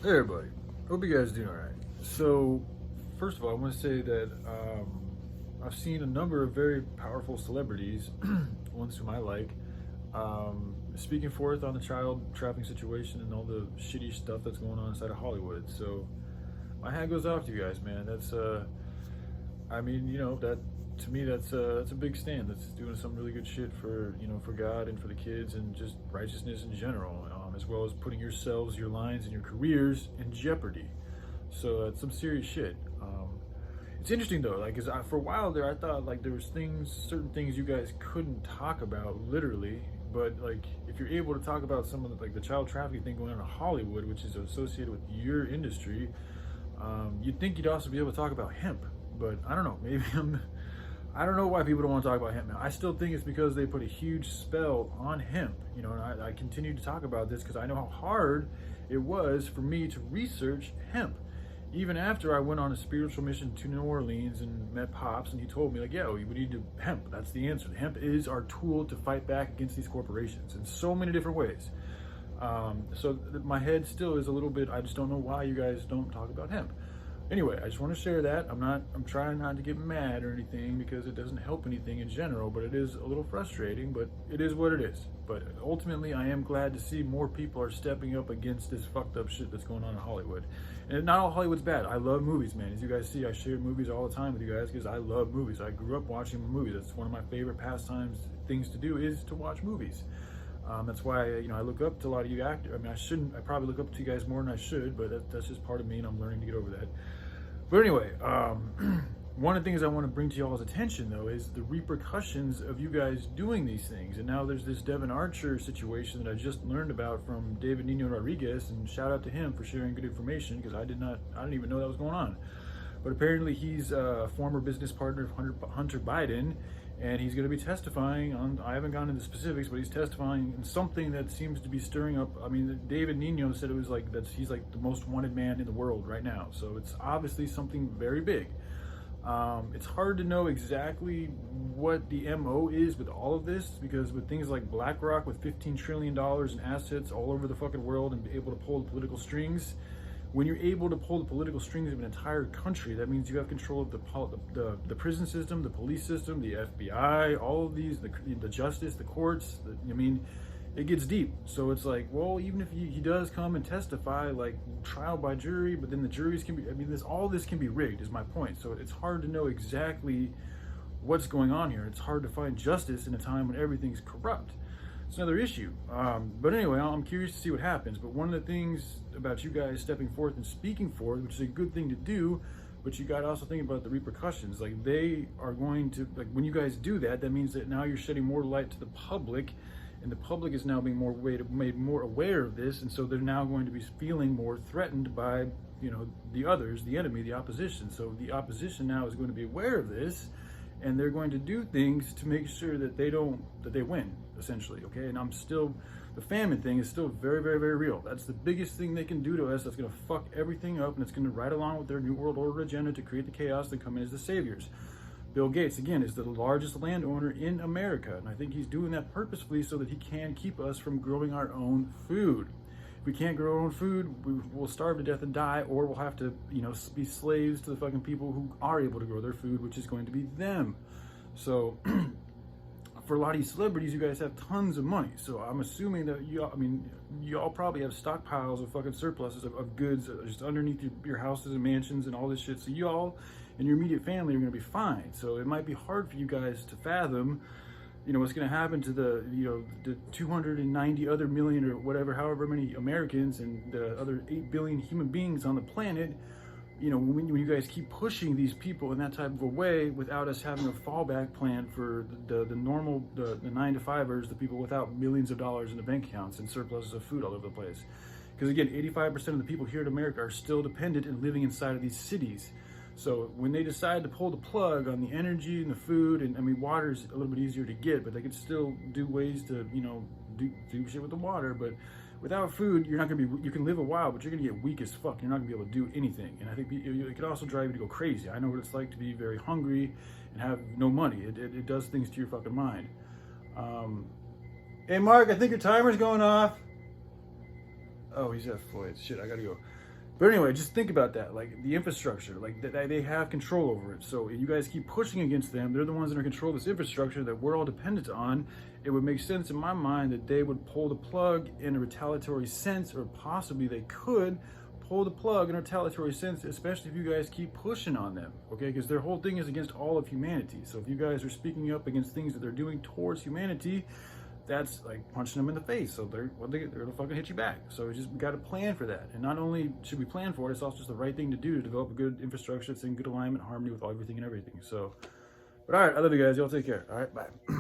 Hey everybody, hope you guys doing alright. So, first of all, I want to say that I've seen a number of very powerful celebrities, ones whom I like, speaking forth on the child trafficking situation and all the shitty stuff that's going on inside of Hollywood. So, my hat goes off to you guys, man. That's, I mean, that to me, that's a big stand. That's doing some really good shit for for God and for the kids and just righteousness in general, as well as putting yourselves, your lines, and your careers in jeopardy. So that's some serious shit. It's interesting though, like, cause for a while there, I thought like there was certain things you guys couldn't talk about, literally. But like, if you're able to talk about some of the child trafficking thing going on in Hollywood, which is associated with your industry, you'd think you'd also be able to talk about hemp. But I don't know. Maybe I don't know why people don't want to talk about hemp now. I still think it's because they put a huge spell on hemp. And I continue to talk about this because I know how hard it was for me to research hemp. Even after I went on a spiritual mission to New Orleans and met Pops, and he told me, like, yeah, we need to hemp. That's the answer. Hemp is our tool to fight back against these corporations in so many different ways. So my head still is a little bit, I just don't know why you guys don't talk about hemp. Anyway, I just want to share that. I'm trying not to get mad or anything because it doesn't help anything in general, but it is a little frustrating, but it is what it is. But ultimately, I am glad to see more people are stepping up against this fucked up shit that's going on in Hollywood. And not all Hollywood's bad. I love movies, man. As you guys see, I share movies all the time with you guys because I love movies. I grew up watching movies. That's one of my favorite pastimes, things to do is to watch movies. That's why I look up to a lot of you actors. I mean, I probably look up to you guys more than I should, but that's just part of me, and I'm learning to get over that. But anyway, one of the things I want to bring to y'all's attention, though, is the repercussions of you guys doing these things. And now there's this Devin Archer situation that I just learned about from David Nino Rodriguez, and shout out to him for sharing good information because I didn't even know that was going on. But apparently he's a former business partner of Hunter Biden, and he's going to be testifying on, I haven't gone into specifics, but he's testifying in something that seems to be stirring up. I mean, David Nino said it was like he's like the most wanted man in the world right now. So it's obviously something very big. It's hard to know exactly what the MO is with all of this, because with things like BlackRock with $15 trillion in assets all over the fucking world and be able to pull the political strings, when you're able to pull the political strings of an entire country, that means you have control of the prison system, the police system, the FBI, all of these, the justice, the courts. It gets deep. So it's like, well, even if he does come and testify, like trial by jury, but then the juries can be, all this can be rigged, is my point. So it's hard to know exactly what's going on here. It's hard to find justice in a time when everything's corrupt. It's another issue. But anyway, I'm curious to see what happens. But one of the things about you guys stepping forth and speaking forth, which is a good thing to do, but you got to also think about the repercussions. Like, they are going to, like, when you guys do that, that means that now you're shedding more light to the public, and the public is now being made more aware of this, and so they're now going to be feeling more threatened by, the others, the enemy, the opposition. So the opposition now is going to be aware of this, and they're going to do things to make sure that they win, essentially, okay? And the famine thing is still very, very, very real. That's the biggest thing they can do to us. That's gonna fuck everything up, and it's gonna ride along with their New World Order agenda to create the chaos and come in as the saviors. Bill Gates, again, is the largest landowner in America, and I think he's doing that purposefully so that he can keep us from growing our own food. If we can't grow our own food, we'll starve to death and die, or we'll have to, be slaves to the fucking people who are able to grow their food, which is going to be them. So, for a lot of these celebrities, you guys have tons of money. So I'm assuming that y'all probably have stockpiles of fucking surpluses of goods just underneath your houses and mansions and all this shit. So y'all and your immediate family are going to be fine. So it might be hard for you guys to fathom, what's going to happen to the 290 other million or whatever, however many Americans and the other 8 billion human beings on the planet. When you guys keep pushing these people in that type of a way without us having a fallback plan for the normal, the 9-to-5ers, the people without millions of dollars in the bank accounts and surpluses of food all over the place. Because again, 85% of the people here in America are still dependent and living inside of these cities. So when they decide to pull the plug on the energy and the food, and water's a little bit easier to get, but they could still do ways to, do shit with the water. But without food, you're not gonna be, you can live a while, but you're gonna get weak as fuck. You're not gonna be able to do anything. And I think it could also drive you to go crazy. I know what it's like to be very hungry and have no money. It does things to your fucking mind. Hey Mark, I think your timer's going off. Oh, he's at Floyd's. Shit, I gotta go. But anyway, just think about that. Like the infrastructure, like they have control over it. So you guys keep pushing against them. They're the ones that are in control of this infrastructure that we're all dependent on. It would make sense in my mind that they would pull the plug in a retaliatory sense, or possibly they could pull the plug in a retaliatory sense, especially if you guys keep pushing on them, okay? Because their whole thing is against all of humanity. So if you guys are speaking up against things that they're doing towards humanity, that's like punching them in the face. So they're gonna fucking hit you back. So we got to plan for that. And not only should we plan for it, it's also just the right thing to do to develop a good infrastructure that's in good alignment, harmony with everything and everything. So, but all right, I love you guys. Y'all take care. All right, bye.